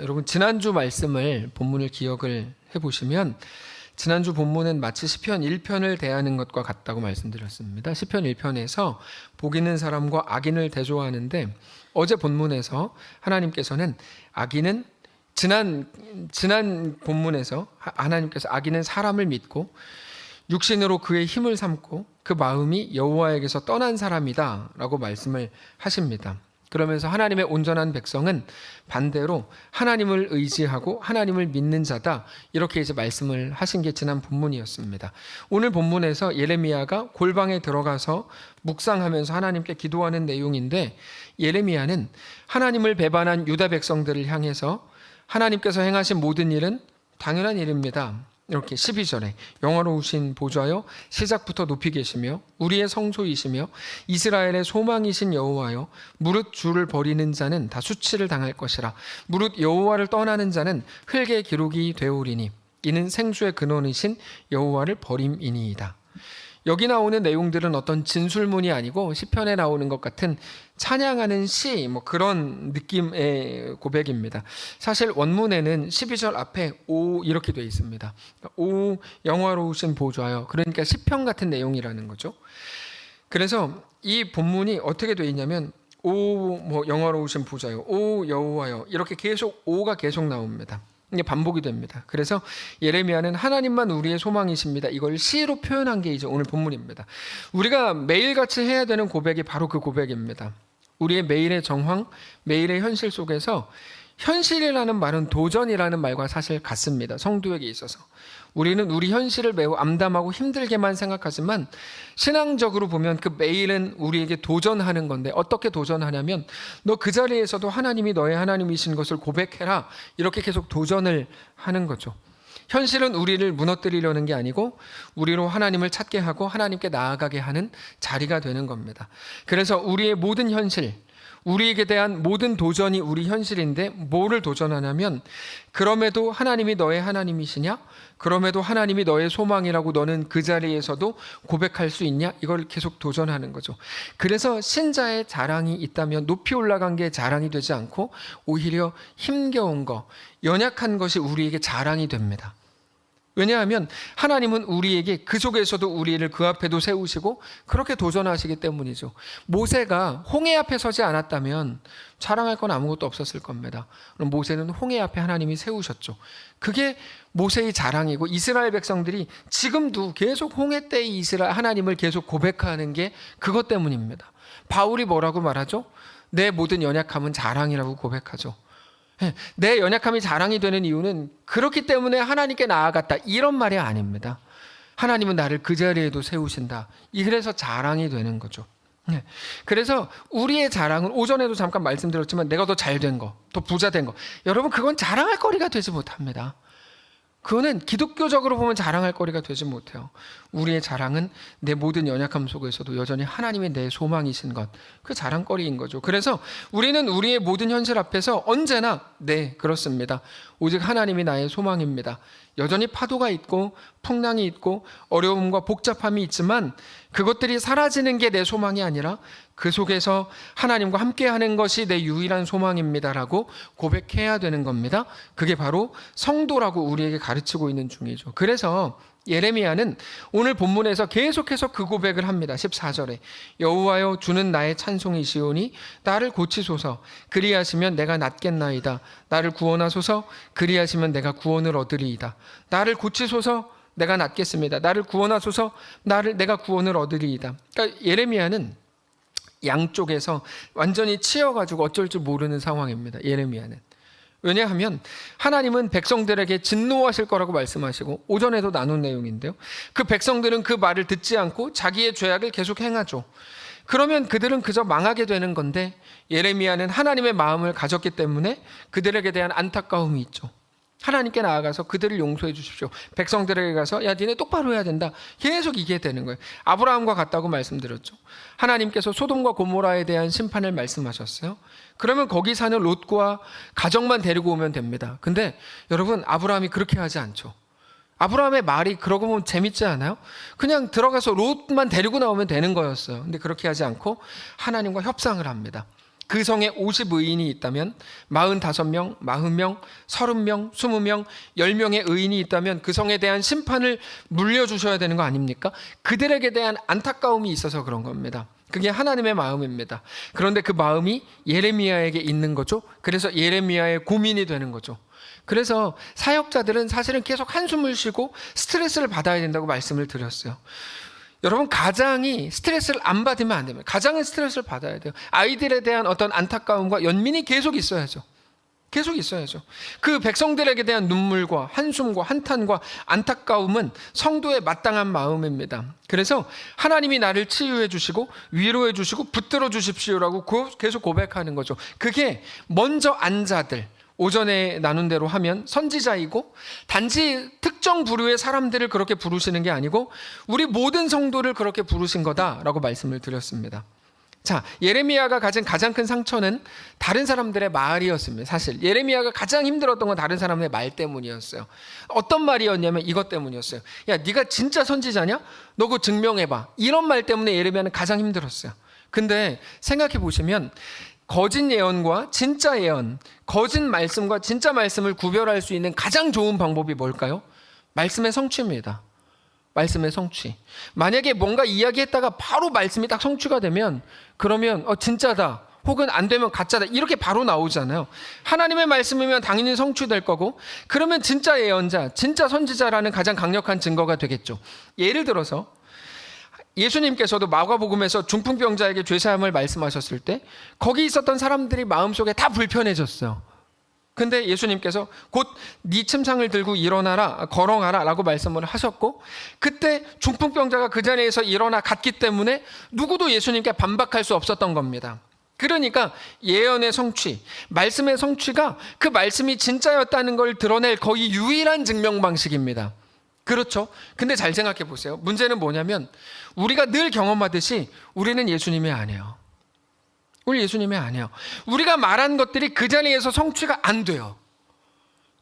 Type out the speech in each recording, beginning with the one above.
여러분 지난주 말씀을 본문을 기억을 해보시면 지난주 본문은 마치 시편 1편을 대하는 것과 같다고 말씀드렸습니다. 시편 1편에서 복 있는 사람과 악인을 대조하는데 어제 본문에서 하나님께서는 악인은 지난 본문에서 하나님께서 악인은 사람을 믿고 육신으로 그의 힘을 삼고 그 마음이 여호와에게서 떠난 사람이다 라고 말씀을 하십니다. 그러면서 하나님의 온전한 백성은 반대로 하나님을 의지하고 하나님을 믿는 자다 이렇게 이제 말씀을 하신 게 지난 본문이었습니다. 오늘 본문에서 예레미야가 골방에 들어가서 묵상하면서 하나님께 기도하는 내용인데 예레미야는 하나님을 배반한 유다 백성들을 향해서 하나님께서 행하신 모든 일은 당연한 일입니다. 이렇게 12절에 영화로우신 보좌여 시작부터 높이 계시며 우리의 성소이시며 이스라엘의 소망이신 여호와여 무릇 주를 버리는 자는 다 수치를 당할 것이라 무릇 여호와를 떠나는 자는 흙의 기록이 되오리니 이는 생수의 근원이신 여호와를 버림이니이다. 여기 나오는 내용들은 어떤 진술문이 아니고 시편에 나오는 것 같은 찬양하는 시 그런 느낌의 고백입니다. 사실 원문에는 12절 앞에 오 이렇게 되어 있습니다. 오 영화로우신 보좌여, 그러니까 시편 같은 내용이라는 거죠. 그래서 이 본문이 어떻게 되어 있냐면 오 영화로우신 보좌여, 오 여호와여, 이렇게 계속 오가 계속 나옵니다. 이게 반복이 됩니다. 그래서 예레미야는 하나님만 우리의 소망이십니다. 이걸 시로 표현한 게 이제 오늘 본문입니다. 우리가 매일같이 해야 되는 고백이 바로 그 고백입니다. 우리의 매일의 정황, 매일의 현실 속에서 현실이라는 말은 도전이라는 말과 사실 같습니다. 성도에게 있어서 우리는 우리 현실을 매우 암담하고 힘들게만 생각하지만 신앙적으로 보면 그 매일은 우리에게 도전하는 건데 어떻게 도전하냐면 너 그 자리에서도 하나님이 너의 하나님이신 것을 고백해라 이렇게 계속 도전을 하는 거죠. 현실은 우리를 무너뜨리려는 게 아니고 우리로 하나님을 찾게 하고 하나님께 나아가게 하는 자리가 되는 겁니다. 그래서 우리의 모든 현실, 우리에게 대한 모든 도전이 우리 현실인데 뭐를 도전하냐면 그럼에도 하나님이 너의 하나님이시냐? 그럼에도 하나님이 너의 소망이라고 너는 그 자리에서도 고백할 수 있냐? 이걸 계속 도전하는 거죠. 그래서 신자의 자랑이 있다면 높이 올라간 게 자랑이 되지 않고 오히려 힘겨운 거, 연약한 것이 우리에게 자랑이 됩니다. 왜냐하면 하나님은 우리에게 그 속에서도 우리를 그 앞에도 세우시고 그렇게 도전하시기 때문이죠. 모세가 홍해 앞에 서지 않았다면 자랑할 건 아무것도 없었을 겁니다. 그럼 모세는 홍해 앞에 하나님이 세우셨죠. 그게 모세의 자랑이고 이스라엘 백성들이 지금도 계속 홍해 때의 이스라엘 하나님을 계속 고백하는 게 그것 때문입니다. 바울이 뭐라고 말하죠? 내 모든 연약함은 자랑이라고 고백하죠. 내 연약함이 자랑이 되는 이유는 그렇기 때문에 하나님께 나아갔다 이런 말이 아닙니다. 하나님은 나를 그 자리에도 세우신다. 이래서 자랑이 되는 거죠. 그래서 우리의 자랑은 오전에도 잠깐 말씀드렸지만 내가 더 잘된 거, 더 부자 된 거, 여러분 그건 자랑할 거리가 되지 못합니다. 그거는 기독교적으로 보면 자랑할 거리가 되지 못해요. 우리의 자랑은 내 모든 연약함 속에서도 여전히 하나님이 내 소망이신 것, 그 자랑거리인 거죠. 그래서 우리는 우리의 모든 현실 앞에서 언제나 네, 그렇습니다. 오직 하나님이 나의 소망입니다. 여전히 파도가 있고 풍랑이 있고 어려움과 복잡함이 있지만 그것들이 사라지는 게 내 소망이 아니라 그 속에서 하나님과 함께하는 것이 내 유일한 소망입니다라고 고백해야 되는 겁니다. 그게 바로 성도라고 우리에게 가르치고 있는 중이죠. 그래서 예레미야는 오늘 본문에서 계속해서 그 고백을 합니다. 14절에 여호와여 주는 나의 찬송이시오니 나를 고치소서 그리하시면 내가 낫겠나이다. 나를 구원하소서 그리하시면 내가 구원을 얻으리이다. 나를 고치소서 내가 낫겠습니다. 나를 구원하소서 내가 구원을 얻으리이다. 그러니까 예레미야는 양쪽에서 완전히 치여가지고 어쩔 줄 모르는 상황입니다. 예레미야는. 왜냐하면 하나님은 백성들에게 진노하실 거라고 말씀하시고 오전에도 나눈 내용인데요. 그 백성들은 그 말을 듣지 않고 자기의 죄악을 계속 행하죠. 그러면 그들은 그저 망하게 되는 건데 예레미야는 하나님의 마음을 가졌기 때문에 그들에게 대한 안타까움이 있죠. 하나님께 나아가서 그들을 용서해 주십시오. 백성들에게 가서 야 니네 똑바로 해야 된다. 계속 이게 되는 거예요. 아브라함과 같다고 말씀드렸죠. 하나님께서 소돔과 고모라에 대한 심판을 말씀하셨어요. 그러면 거기 사는 롯과 가정만 데리고 오면 됩니다. 근데 여러분 아브라함이 그렇게 하지 않죠. 아브라함의 말이 그러고 보면 재밌지 않아요? 그냥 들어가서 롯만 데리고 나오면 되는 거였어요. 근데 그렇게 하지 않고 하나님과 협상을 합니다. 그 성에 50의인이 있다면 45명, 40명, 30명, 20명, 10명의 의인이 있다면 그 성에 대한 심판을 물려주셔야 되는 거 아닙니까? 그들에게 대한 안타까움이 있어서 그런 겁니다. 그게 하나님의 마음입니다. 그런데 그 마음이 예레미야에게 있는 거죠. 그래서 예레미야의 고민이 되는 거죠. 그래서 사역자들은 사실은 계속 한숨을 쉬고 스트레스를 받아야 된다고 말씀을 드렸어요. 여러분, 가장이 스트레스를 안 받으면 안 됩니다. 가장은 스트레스를 받아야 돼요. 아이들에 대한 어떤 안타까움과 연민이 계속 있어야죠. 계속 있어야죠. 그 백성들에게 대한 눈물과 한숨과 한탄과 안타까움은 성도의 마땅한 마음입니다. 그래서 하나님이 나를 치유해 주시고 위로해 주시고 붙들어 주십시오라고 계속 고백하는 거죠. 그게 먼저 안자들, 오전에 나눈 대로 하면 선지자이고, 단지 특정 부류의 사람들을 그렇게 부르시는 게 아니고 우리 모든 성도를 그렇게 부르신 거다라고 말씀을 드렸습니다. 자, 예레미야가 가진 가장 큰 상처는 다른 사람들의 말이었습니다. 사실 예레미야가 가장 힘들었던 건 다른 사람의 말 때문이었어요. 어떤 말이었냐면 이것 때문이었어요. 야, 네가 진짜 선지자냐? 너 그거 증명해봐. 이런 말 때문에 예레미야는 가장 힘들었어요. 근데 생각해 보시면 거짓 예언과 진짜 예언, 거짓 말씀과 진짜 말씀을 구별할 수 있는 가장 좋은 방법이 뭘까요? 말씀의 성취입니다. 말씀의 성취. 만약에 뭔가 이야기했다가 바로 말씀이 딱 성취가 되면 그러면 진짜다, 혹은 안 되면 가짜다, 이렇게 바로 나오잖아요. 하나님의 말씀이면 당연히 성취될 거고, 그러면 진짜 예언자, 진짜 선지자라는 가장 강력한 증거가 되겠죠. 예를 들어서 예수님께서도 마가복음에서 중풍병자에게 죄사함을 말씀하셨을 때 거기 있었던 사람들이 마음속에 다 불편해졌어요. 근데 예수님께서 곧 네 침상을 들고 일어나라, 걸어가라 라고 말씀을 하셨고, 그때 중풍병자가 그 자리에서 일어나 갔기 때문에 누구도 예수님께 반박할 수 없었던 겁니다. 그러니까 예언의 성취, 말씀의 성취가 그 말씀이 진짜였다는 걸 드러낼 거의 유일한 증명 방식입니다. 그렇죠? 근데 잘 생각해 보세요. 문제는 뭐냐면 우리가 늘 경험하듯이 우리는 예수님이 아니에요. 우리 예수님이 아니에요. 우리가 말한 것들이 그 자리에서 성취가 안 돼요.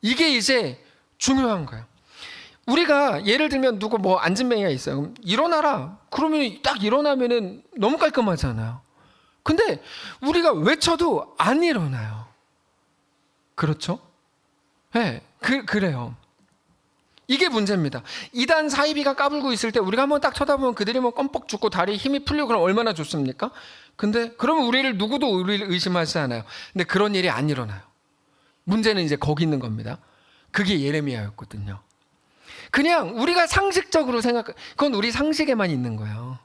이게 이제 중요한 거예요. 우리가 예를 들면 누구 안진뱅이가 있어요. 그럼 일어나라. 그러면 딱 일어나면은 너무 깔끔하잖아요. 근데 우리가 외쳐도 안 일어나요. 그렇죠? 네, 그래요. 이게 문제입니다. 이단 사이비가 까불고 있을 때 우리가 한번 딱 쳐다보면 그들이 껌뻑 죽고 다리에 힘이 풀리고 그럼 얼마나 좋습니까? 근데 그러면 누구도 우리를 의심하지 않아요. 근데 그런 일이 안 일어나요. 문제는 이제 거기 있는 겁니다. 그게 예레미야였거든요. 그냥 우리가 상식적으로 그건 우리 상식에만 있는 거예요.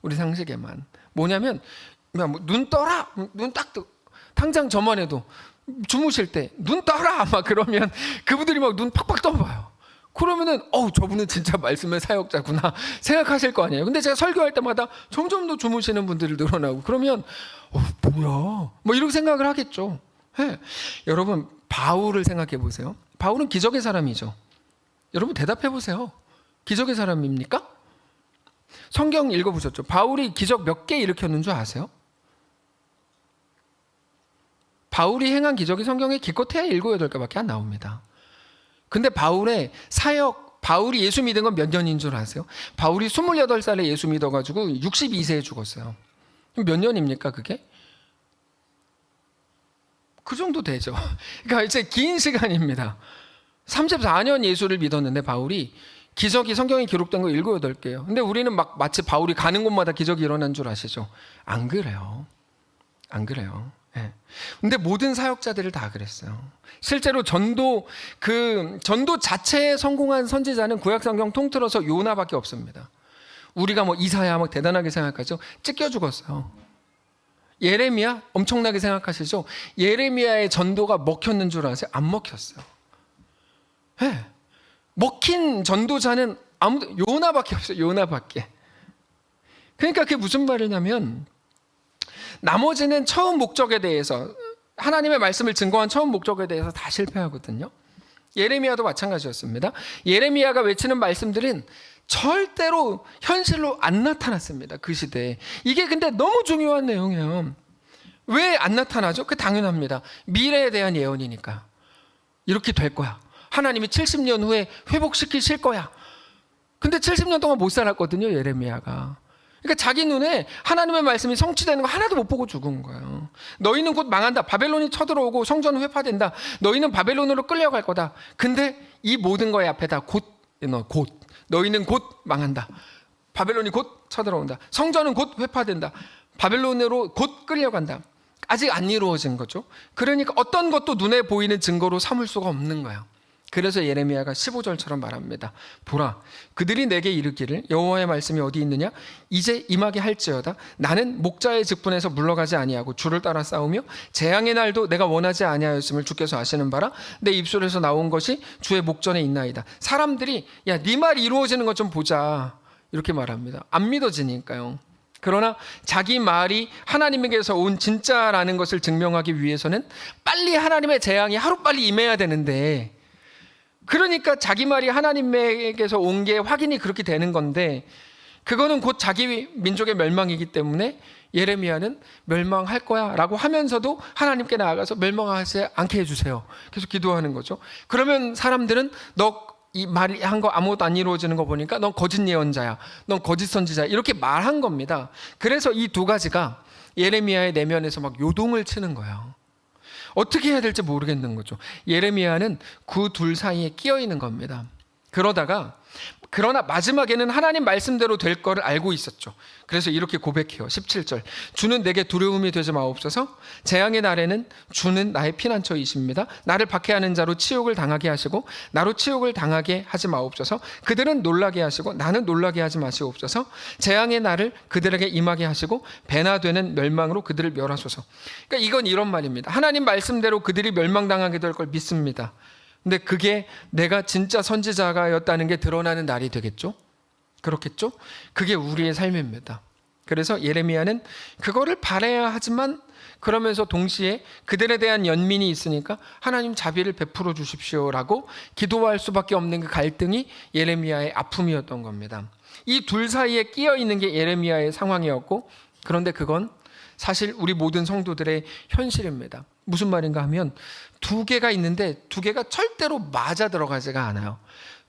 우리 상식에만. 뭐냐면 눈 떠라, 눈 딱 뜨고, 당장 저만 해도 주무실 때 눈 떠라 막 그러면 그분들이 눈 팍팍 떠봐요. 그러면은 저분은 진짜 말씀의 사역자구나 생각하실 거 아니에요. 근데 제가 설교할 때마다 점점 더 주무시는 분들이 늘어나고 그러면 뭐야 이렇게 생각을 하겠죠. 네. 여러분, 바울을 생각해 보세요. 바울은 기적의 사람이죠. 여러분 대답해 보세요. 기적의 사람입니까? 성경 읽어보셨죠? 바울이 기적 몇 개 일으켰는 줄 아세요? 바울이 행한 기적이 성경에 기껏해야 7, 8개밖에 안 나옵니다. 근데 바울이 예수 믿은 건 몇 년인 줄 아세요? 바울이 28살에 예수 믿어가지고 62세에 죽었어요. 몇 년입니까 그게? 그 정도 되죠. 그러니까 이제 긴 시간입니다. 34년 예수를 믿었는데 바울이 기적이 성경에 기록된 거 7, 8개예요. 근데 우리는 마치 바울이 가는 곳마다 기적이 일어난 줄 아시죠? 안 그래요. 안 그래요. 네. 근데 모든 사역자들을 다 그랬어요. 실제로 전도 자체에 성공한 선지자는 구약성경 통틀어서 요나밖에 없습니다. 우리가 이사야 대단하게 생각하죠. 찢겨 죽었어요. 예레미야 엄청나게 생각하시죠. 예레미야의 전도가 먹혔는 줄 아세요? 안 먹혔어요. 네. 먹힌 전도자는 요나밖에 없어요. 요나밖에. 그러니까 그게 무슨 말이냐면 나머지는 처음 목적에 대해서, 하나님의 말씀을 증거한 처음 목적에 대해서 다 실패하거든요. 예레미야도 마찬가지였습니다. 예레미야가 외치는 말씀들은 절대로 현실로 안 나타났습니다. 그 시대에. 이게 근데 너무 중요한 내용이에요. 왜 안 나타나죠? 그 당연합니다. 미래에 대한 예언이니까. 이렇게 될 거야. 하나님이 70년 후에 회복시키실 거야. 근데 70년 동안 못 살았거든요, 예레미야가. 그러니까 자기 눈에 하나님의 말씀이 성취되는 거 하나도 못 보고 죽은 거예요. 너희는 곧 망한다. 바벨론이 쳐들어오고 성전은 회파된다. 너희는 바벨론으로 끌려갈 거다. 근데 이 모든 거의 앞에다 너희는 곧 망한다. 바벨론이 곧 쳐들어온다. 성전은 곧 회파된다. 바벨론으로 곧 끌려간다. 아직 안 이루어진 거죠. 그러니까 어떤 것도 눈에 보이는 증거로 삼을 수가 없는 거예요. 그래서 예레미야가 15절처럼 말합니다. 보라, 그들이 내게 이르기를 여호와의 말씀이 어디 있느냐? 이제 임하게 할지어다. 나는 목자의 직분에서 물러가지 아니하고 주를 따라 싸우며 재앙의 날도 내가 원하지 아니하였음을 주께서 아시는 바라. 내 입술에서 나온 것이 주의 목전에 있나이다. 사람들이 야, 네 말 이루어지는 것 좀 보자, 이렇게 말합니다. 안 믿어지니까요. 그러나 자기 말이 하나님에게서 온 진짜라는 것을 증명하기 위해서는 빨리 하나님의 재앙이 하루빨리 임해야 되는데, 그러니까 자기 말이 하나님에게서 온 게 확인이 그렇게 되는 건데, 그거는 곧 자기 민족의 멸망이기 때문에 예레미야는 멸망할 거야 라고 하면서도 하나님께 나아가서 멸망하지 않게 해주세요, 계속 기도하는 거죠. 그러면 사람들은 너 이 말이 한 거 아무것도 안 이루어지는 거 보니까 넌 거짓 예언자야, 넌 거짓 선지자야, 이렇게 말한 겁니다. 그래서 이 두 가지가 예레미야의 내면에서 막 요동을 치는 거예요. 어떻게 해야 될지 모르겠는 거죠. 예레미야는 그 둘 사이에 끼어 있는 겁니다. 그러나 마지막에는 하나님 말씀대로 될 거를 알고 있었죠. 그래서 이렇게 고백해요. 17절. 주는 내게 두려움이 되지 마옵소서. 재앙의 날에는 주는 나의 피난처이십니다. 나를 박해하는 자로 치욕을 당하게 하시고 나로 치욕을 당하게 하지 마옵소서. 그들은 놀라게 하시고 나는 놀라게 하지 마시옵소서. 재앙의 날을 그들에게 임하게 하시고 배나 되는 멸망으로 그들을 멸하소서. 그러니까 이건 이런 말입니다. 하나님 말씀대로 그들이 멸망당하게 될 걸 믿습니다. 근데 그게 내가 진짜 선지자가였다는 게 드러나는 날이 되겠죠? 그렇겠죠? 그게 우리의 삶입니다. 그래서 예레미야는 그거를 바라야 하지만 그러면서 동시에 그들에 대한 연민이 있으니까 하나님 자비를 베풀어 주십시오라고 기도할 수밖에 없는 그 갈등이 예레미야의 아픔이었던 겁니다. 이 둘 사이에 끼어 있는 게 예레미야의 상황이었고, 그런데 그건 사실 우리 모든 성도들의 현실입니다. 무슨 말인가 하면 두 개가 있는데 두 개가 절대로 맞아 들어가지가 않아요.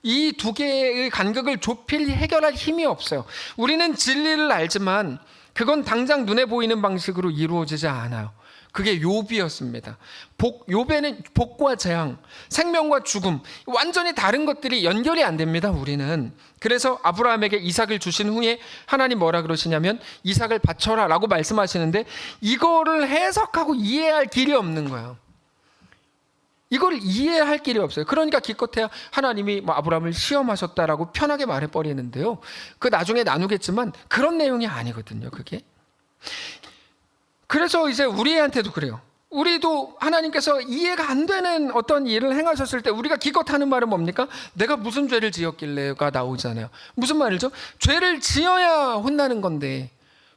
이 두 개의 간극을 좁힐 해결할 힘이 없어요. 우리는 진리를 알지만 그건 당장 눈에 보이는 방식으로 이루어지지 않아요. 그게 욥이었습니다. 욥에는 복과 재앙, 생명과 죽음, 완전히 다른 것들이 연결이 안 됩니다, 우리는. 그래서 아브라함에게 이삭을 주신 후에 하나님 뭐라 그러시냐면 이삭을 바쳐라 라고 말씀하시는데, 이거를 해석하고 이해할 길이 없는 거예요. 이걸 이해할 길이 없어요. 그러니까 기껏해야 하나님이 아브라함을 시험하셨다라고 편하게 말해버리는데요, 그 나중에 나누겠지만 그런 내용이 아니거든요, 그게. 그래서 이제 우리한테도 그래요. 우리도 하나님께서 이해가 안 되는 어떤 일을 행하셨을 때 우리가 기껏 하는 말은 뭡니까? 내가 무슨 죄를 지었길래가 나오잖아요. 무슨 말이죠? 죄를 지어야 혼나는 건데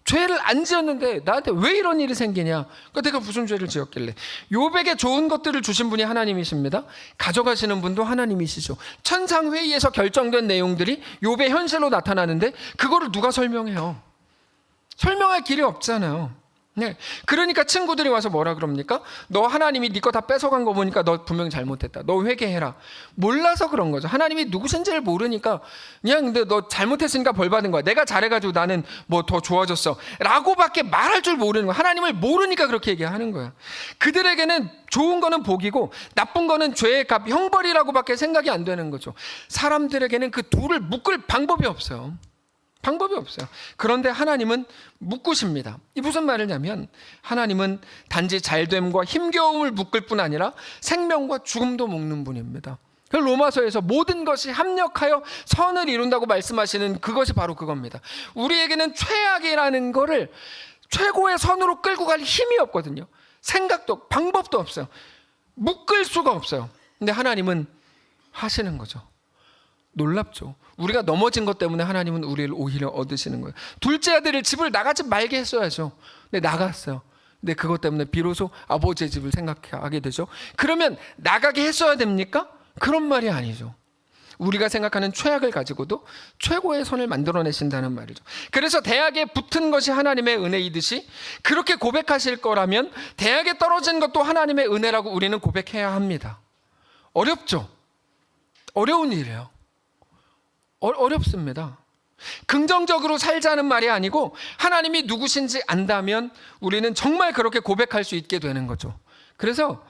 죄를 안 지었는데 나한테 왜 이런 일이 생기냐? 그러니까 내가 무슨 죄를 지었길래. 욥에게 좋은 것들을 주신 분이 하나님이십니다. 가져가시는 분도 하나님이시죠. 천상회의에서 결정된 내용들이 욥의 현실로 나타나는데 그거를 누가 설명해요? 설명할 길이 없잖아요. 네. 그러니까 친구들이 와서 뭐라 그럽니까? 너 하나님이 네 거 다 뺏어간 거 보니까 너 분명히 잘못했다. 너 회개해라. 몰라서 그런 거죠. 하나님이 누구신지를 모르니까 그냥 근데 너 잘못했으니까 벌 받은 거야. 내가 잘해가지고 나는 뭐 더 좋아졌어 라고밖에 말할 줄 모르는 거야. 하나님을 모르니까 그렇게 얘기하는 거야. 그들에게는 좋은 거는 복이고 나쁜 거는 죄의 값, 형벌이라고밖에 생각이 안 되는 거죠. 사람들에게는 그 둘을 묶을 방법이 없어요. 방법이 없어요. 그런데 하나님은 묶으십니다. 이 무슨 말이냐면 하나님은 단지 잘됨과 힘겨움을 묶을 뿐 아니라 생명과 죽음도 묶는 분입니다. 로마서에서 모든 것이 합력하여 선을 이룬다고 말씀하시는 그것이 바로 그겁니다. 우리에게는 최악이라는 거를 최고의 선으로 끌고 갈 힘이 없거든요. 생각도 방법도 없어요. 묶을 수가 없어요. 근데 하나님은 하시는 거죠. 놀랍죠. 우리가 넘어진 것 때문에 하나님은 우리를 오히려 얻으시는 거예요. 둘째 아들을 집을 나가지 말게 했어야죠. 근데 나갔어요. 근데 그것 때문에 비로소 아버지의 집을 생각하게 되죠. 그러면 나가게 했어야 됩니까? 그런 말이 아니죠. 우리가 생각하는 최악을 가지고도 최고의 선을 만들어내신다는 말이죠. 그래서 대학에 붙은 것이 하나님의 은혜이듯이 그렇게 고백하실 거라면 대학에 떨어진 것도 하나님의 은혜라고 우리는 고백해야 합니다. 어렵죠. 어려운 일이에요. 어렵습니다. 긍정적으로 살자는 말이 아니고 하나님이 누구신지 안다면 우리는 정말 그렇게 고백할 수 있게 되는 거죠. 그래서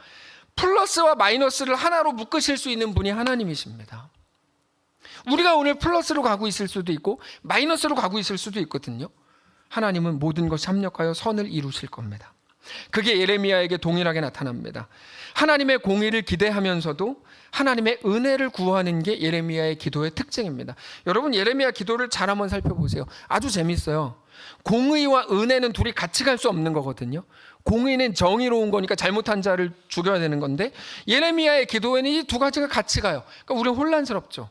플러스와 마이너스를 하나로 묶으실 수 있는 분이 하나님이십니다. 우리가 오늘 플러스로 가고 있을 수도 있고 마이너스로 가고 있을 수도 있거든요. 하나님은 모든 것이 합력하여 선을 이루실 겁니다. 그게 예레미야에게 동일하게 나타납니다. 하나님의 공의를 기대하면서도 하나님의 은혜를 구하는 게 예레미야의 기도의 특징입니다. 여러분, 예레미야 기도를 잘 한번 살펴보세요. 아주 재밌어요. 공의와 은혜는 둘이 같이 갈 수 없는 거거든요. 공의는 정의로운 거니까 잘못한 자를 죽여야 되는 건데 예레미야의 기도에는 이 두 가지가 같이 가요. 그러니까 우리는 혼란스럽죠.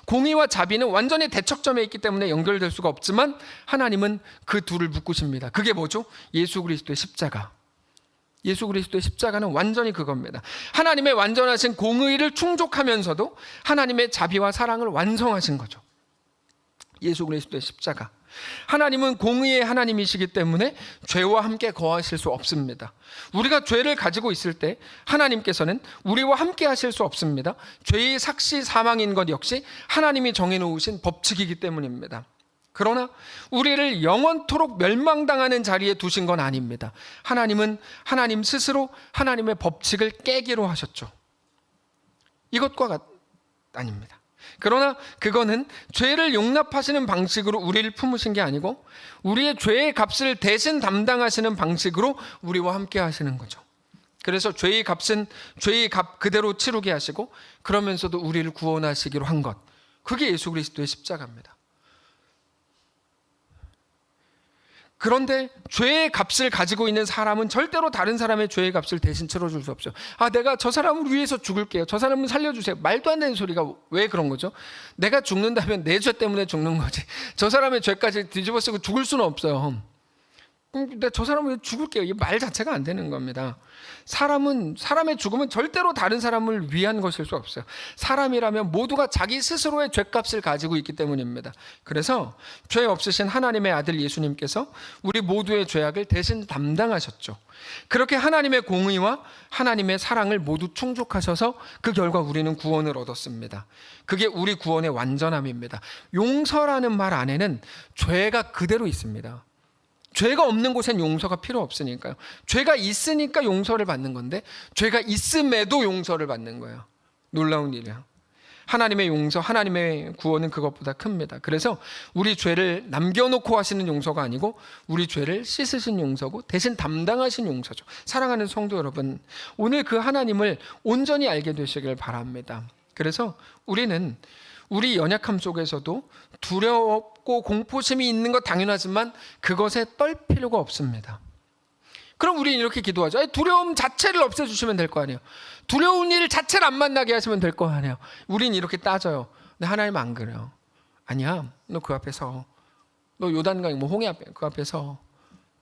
공의와 자비는 완전히 대척점에 있기 때문에 연결될 수가 없지만 하나님은 그 둘을 묶으십니다. 그게 뭐죠? 예수 그리스도의 십자가. 예수 그리스도의 십자가는 완전히 그겁니다. 하나님의 완전하신 공의를 충족하면서도 하나님의 자비와 사랑을 완성하신 거죠. 예수 그리스도의 십자가. 하나님은 공의의 하나님이시기 때문에 죄와 함께 거하실 수 없습니다. 우리가 죄를 가지고 있을 때 하나님께서는 우리와 함께 하실 수 없습니다. 죄의 삭시 사망인 것 역시 하나님이 정해놓으신 법칙이기 때문입니다. 그러나 우리를 영원토록 멸망당하는 자리에 두신 건 아닙니다. 하나님은 하나님 스스로 하나님의 법칙을 깨기로 하셨죠. 이것과 아닙니다. 그러나 그거는 죄를 용납하시는 방식으로 우리를 품으신 게 아니고 우리의 죄의 값을 대신 담당하시는 방식으로 우리와 함께 하시는 거죠. 그래서 죄의 값은 죄의 값 그대로 치르게 하시고 그러면서도 우리를 구원하시기로 한 것, 그게 예수 그리스도의 십자가입니다. 그런데 죄의 값을 가지고 있는 사람은 절대로 다른 사람의 죄의 값을 대신 치러줄 수 없죠. 내가 저 사람을 위해서 죽을게요. 저 사람을 살려주세요. 말도 안 되는 소리가 왜 그런 거죠? 내가 죽는다면 내 죄 때문에 죽는 거지. 저 사람의 죄까지 뒤집어 쓰고 죽을 수는 없어요. 근데 저 사람을 죽을게요. 이 말 자체가 안 되는 겁니다. 사람의 죽음은 절대로 다른 사람을 위한 것일 수 없어요. 사람이라면 모두가 자기 스스로의 죄값을 가지고 있기 때문입니다. 그래서 죄 없으신 하나님의 아들 예수님께서 우리 모두의 죄악을 대신 담당하셨죠. 그렇게 하나님의 공의와 하나님의 사랑을 모두 충족하셔서 그 결과 우리는 구원을 얻었습니다. 그게 우리 구원의 완전함입니다. 용서라는 말 안에는 죄가 그대로 있습니다. 죄가 없는 곳엔 용서가 필요 없으니까요. 죄가 있으니까 용서를 받는 건데 죄가 있음에도 용서를 받는 거예요. 놀라운 일이야. 하나님의 용서, 하나님의 구원은 그것보다 큽니다. 그래서 우리 죄를 남겨놓고 하시는 용서가 아니고 우리 죄를 씻으신 용서고 대신 담당하신 용서죠. 사랑하는 성도 여러분, 오늘 그 하나님을 온전히 알게 되시길 바랍니다. 그래서 우리는 우리 연약함 속에서도 두렵고 공포심이 있는 것 당연하지만 그것에 떨 필요가 없습니다. 그럼 우리는 이렇게 기도하죠. 두려움 자체를 없애주시면 될 거 아니에요. 두려운 일 자체를 안 만나게 하시면 될 거 아니에요. 우리는 이렇게 따져요. 근데 하나님 안 그래요. 아니야, 너 그 앞에 서. 너 요단강 홍해 앞에 그 앞에 서.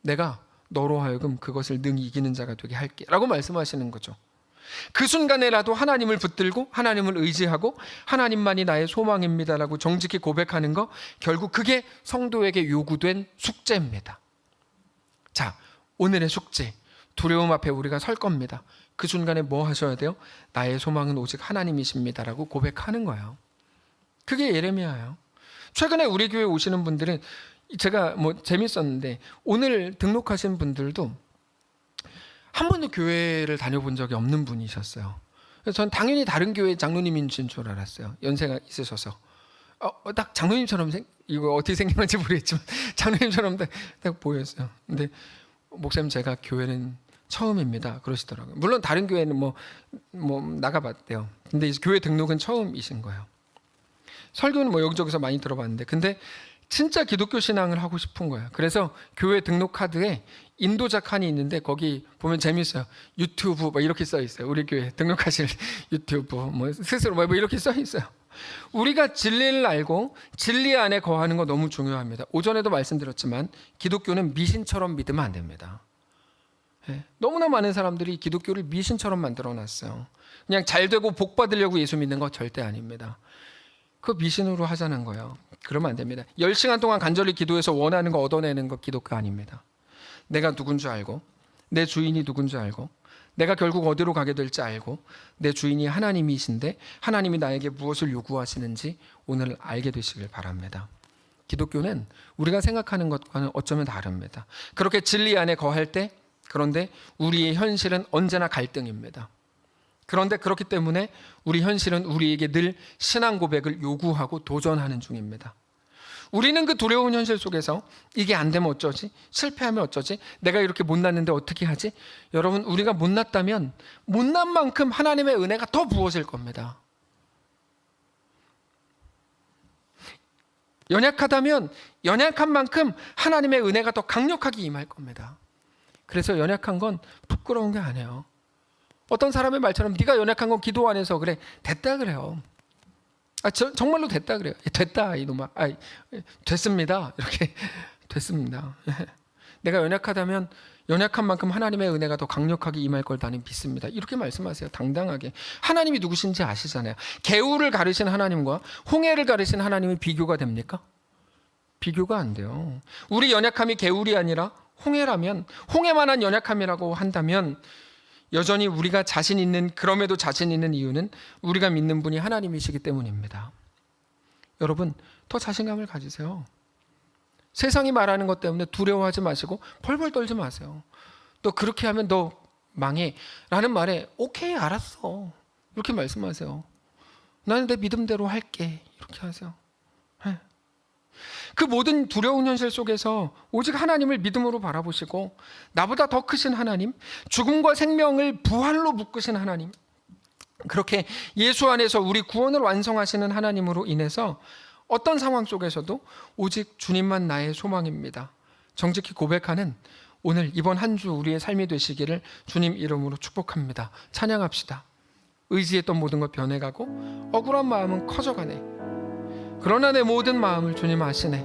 내가 너로 하여금 그것을 능히 이기는 자가 되게 할게 라고 말씀하시는 거죠. 그 순간에라도 하나님을 붙들고 하나님을 의지하고 하나님만이 나의 소망입니다라고 정직히 고백하는 거, 결국 그게 성도에게 요구된 숙제입니다. 자, 오늘의 숙제, 두려움 앞에 우리가 설 겁니다. 그 순간에 뭐 하셔야 돼요? 나의 소망은 오직 하나님이십니다라고 고백하는 거예요. 그게 예레미야예요. 최근에 우리 교회 오시는 분들은 제가 재밌었는데 오늘 등록하신 분들도 한 번도 교회를 다녀본 적이 없는 분이셨어요. 그래서 전 당연히 다른 교회 장로님이신 줄 알았어요. 연세가 있으셔서. 딱 장로님처럼 이거 어떻게 생긴 건지 모르겠지만 장로님처럼 딱 보였어요. 근데 목사님, 제가 교회는 처음입니다 그러시더라고요. 물론 다른 교회는 뭐 나가봤대요. 근데 이제 교회 등록은 처음이신 거예요. 설교는 여기저기서 많이 들어봤는데 근데 진짜 기독교 신앙을 하고 싶은 거예요. 그래서 교회 등록 카드에 인도자 칸이 있는데 거기 보면 재밌어요. 유튜브 이렇게 써 있어요. 우리 교회 등록하실 유튜브 스스로 이렇게 써 있어요. 우리가 진리를 알고 진리 안에 거하는 거 너무 중요합니다. 오전에도 말씀드렸지만 기독교는 미신처럼 믿으면 안 됩니다. 너무나 많은 사람들이 기독교를 미신처럼 만들어놨어요. 그냥 잘 되고 복 받으려고 예수 믿는 거 절대 아닙니다. 그 미신으로 하자는 거예요. 그러면 안 됩니다. 10시간 동안 간절히 기도해서 원하는 거 얻어내는 거 기독교 아닙니다. 내가 누군 줄 알고 내 주인이 누군 줄 알고 내가 결국 어디로 가게 될지 알고 내 주인이 하나님이신데 하나님이 나에게 무엇을 요구하시는지 오늘 알게 되시길 바랍니다. 기독교는 우리가 생각하는 것과는 어쩌면 다릅니다. 그렇게 진리 안에 거할 때, 그런데 우리의 현실은 언제나 갈등입니다. 그런데 그렇기 때문에 우리 현실은 우리에게 늘 신앙 고백을 요구하고 도전하는 중입니다. 우리는 그 두려운 현실 속에서 이게 안 되면 어쩌지? 실패하면 어쩌지? 내가 이렇게 못났는데 어떻게 하지? 여러분, 우리가 못났다면 못난 만큼 하나님의 은혜가 더 부어질 겁니다. 연약하다면 연약한 만큼 하나님의 은혜가 더 강력하게 임할 겁니다. 그래서 연약한 건 부끄러운 게 아니에요. 어떤 사람의 말처럼 네가 연약한 건 기도 안 해서 그래. 됐다 그래요. 정말로 됐다 그래요. 됐다 이놈아. 됐습니다. 이렇게 됐습니다. 내가 연약하다면 연약한 만큼 하나님의 은혜가 더 강력하게 임할 걸 나는 믿습니다. 이렇게 말씀하세요. 당당하게. 하나님이 누구신지 아시잖아요. 개울을 가르신 하나님과 홍해를 가르신 하나님이 비교가 됩니까? 비교가 안 돼요. 우리 연약함이 개울이 아니라 홍해라면, 홍해만한 연약함이라고 한다면 여전히 우리가 자신 있는, 그럼에도 자신 있는 이유는 우리가 믿는 분이 하나님이시기 때문입니다. 여러분, 더 자신감을 가지세요. 세상이 말하는 것 때문에 두려워하지 마시고 벌벌 떨지 마세요. 너 그렇게 하면 너 망해 라는 말에 오케이 알았어 이렇게 말씀하세요. 나는 내 믿음대로 할게 이렇게 하세요. 그 모든 두려운 현실 속에서 오직 하나님을 믿음으로 바라보시고 나보다 더 크신 하나님, 죽음과 생명을 부활로 묶으신 하나님, 그렇게 예수 안에서 우리 구원을 완성하시는 하나님으로 인해서 어떤 상황 속에서도 오직 주님만 나의 소망입니다. 정직히 고백하는 오늘 이번 한 주 우리의 삶이 되시기를 주님 이름으로 축복합니다. 찬양합시다. 의지했던 모든 것 변해가고 억울한 마음은 커져가네. 그러나 내 모든 마음을 주님 아시네.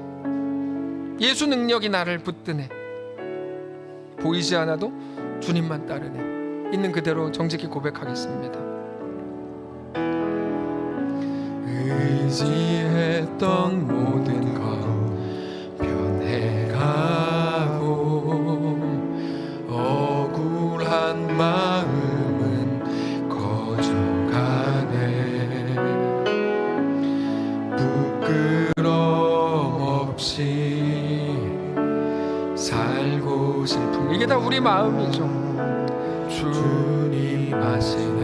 예수 능력이 나를 붙드네. 보이지 않아도 주님만 따르네. 있는 그대로 정직히 고백하겠습니다. 의지했던 모든 것 변해가고 억울한 마음은 커져가네. 부끄럼 없이 살고 싶은 이게 다 우리 마음이죠. 주님 아시네.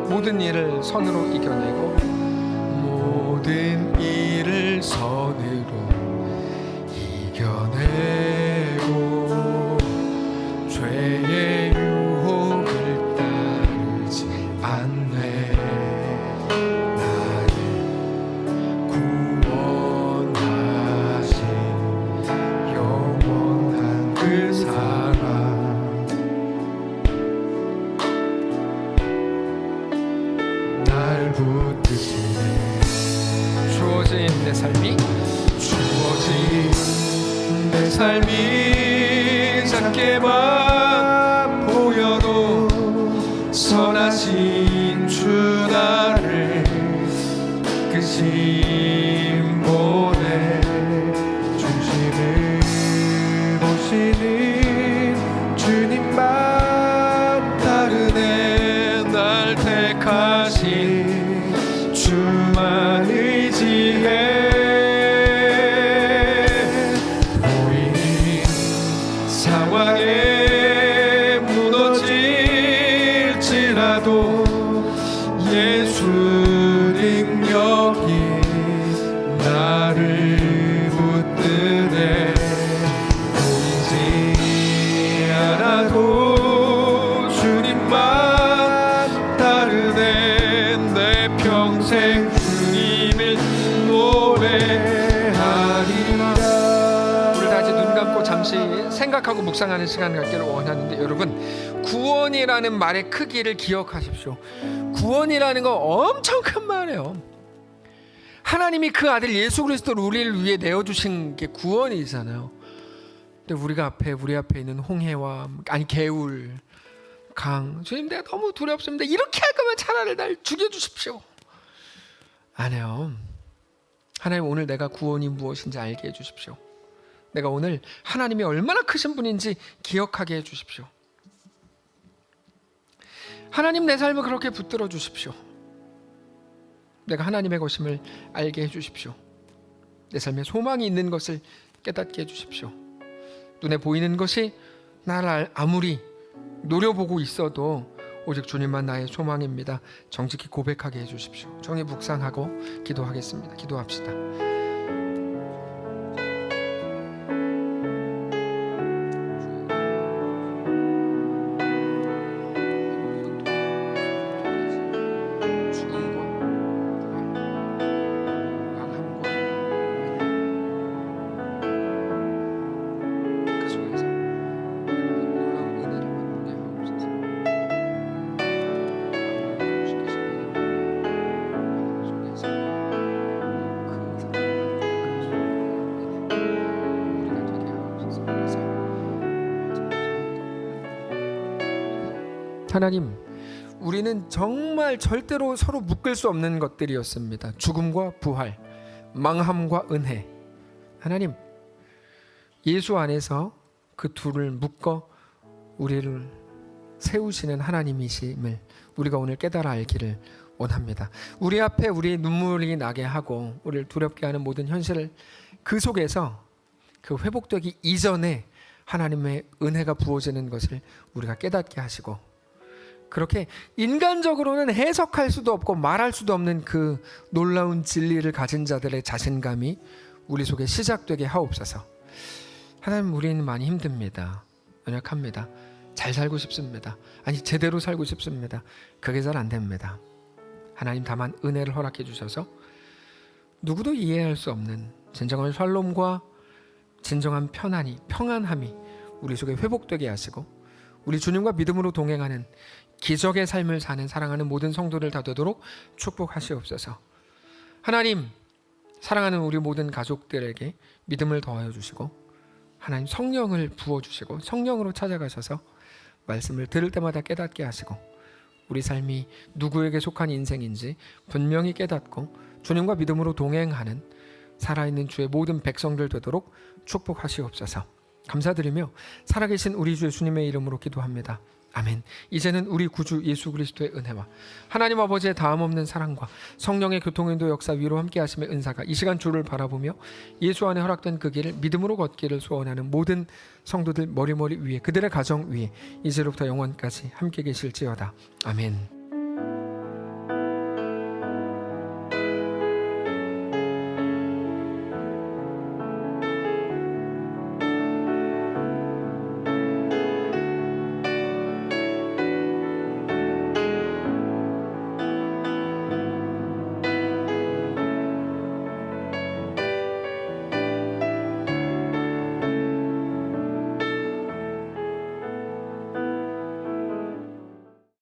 모든 일을 선으로 이겨내고 모든 일을 선으로 이겨내고 죄의 유혹을 따르지 않네. 나를 구원하신 영원한 그 사랑 붙드시네. 주어진 내 삶이 작게만 보여도 선하신 주 나를 그 신본의 중심을 보시는 주님만 따르네. 날 택하신 주만 의지해. 보이는 상황에 무너질지라도 예수 능력이 나를 붙드네. 보이지 않아도 주님만 따르네. 내 평생 주님을 노래하리라. 우리 다 이제 눈 감고 잠시 생각하고 묵상하는 시간을 갖기를 원하는데, 여러분 구원이라는 말의 크기를 기억하십시오. 구원이라는 건 엄청 큰 말이에요. 하나님이 그 아들 예수 그리스도를 우리를 위해 내어주신 게 구원이잖아요. 근데 우리 앞에 있는 홍해와 개울, 강, 주님 내가 너무 두렵습니다. 이렇게 할 거면 차라리 날 죽여주십시오. 안 해요. 하나님 오늘 내가 구원이 무엇인지 알게 해주십시오. 내가 오늘 하나님이 얼마나 크신 분인지 기억하게 해주십시오. 하나님 내 삶을 그렇게 붙들어 주십시오. 내가 하나님의 것임을 알게 해주십시오. 내 삶에 소망이 있는 것을 깨닫게 해주십시오. 눈에 보이는 것이 나를 아무리 노려보고 있어도 오직 주님만 나의 소망입니다. 정직히 고백하게 해주십시오. 정의 묵상하고 기도하겠습니다. 기도합시다. 하나님, 우리는 정말 절대로 서로 묶을 수 없는 것들이었습니다. 죽음과 부활, 망함과 은혜. 하나님, 예수 안에서 그 둘을 묶어 우리를 세우시는 하나님이심을 우리가 오늘 깨달아 알기를 원합니다. 우리 앞에 우리의 눈물이 나게 하고 우리를 두렵게 하는 모든 현실을 그 속에서 그 회복되기 이전에 하나님의 은혜가 부어지는 것을 우리가 깨닫게 하시고, 그렇게 인간적으로는 해석할 수도 없고 말할 수도 없는 그 놀라운 진리를 가진 자들의 자신감이 우리 속에 시작되게 하옵소서. 하나님, 우리는 많이 힘듭니다. 연약합니다. 잘 살고 싶습니다. 아니, 제대로 살고 싶습니다. 그게 잘 안 됩니다. 하나님, 다만 은혜를 허락해 주셔서 누구도 이해할 수 없는 진정한 샬롬과 진정한 평안함이 우리 속에 회복되게 하시고, 우리 주님과 믿음으로 동행하는 기적의 삶을 사는 사랑하는 모든 성도들 다 되도록 축복하시옵소서. 하나님, 사랑하는 우리 모든 가족들에게 믿음을 더하여 주시고, 하나님 성령을 부어주시고 성령으로 찾아가셔서 말씀을 들을 때마다 깨닫게 하시고, 우리 삶이 누구에게 속한 인생인지 분명히 깨닫고 주님과 믿음으로 동행하는 살아있는 주의 모든 백성들 되도록 축복하시옵소서. 감사드리며 살아계신 우리 주 예수님의 이름으로 기도합니다. 아멘. 이제는 우리 구주 예수 그리스도의 은혜와 하나님 아버지의 다함없는 사랑과 성령의 교통인도 역사 위로 함께 하심의 은사가 이 시간 주를 바라보며 예수 안에 허락된 그 길을 믿음으로 걷기를 소원하는 모든 성도들 머리머리 위에, 그들의 가정 위에 이제로부터 영원까지 함께 계실지어다. 아멘.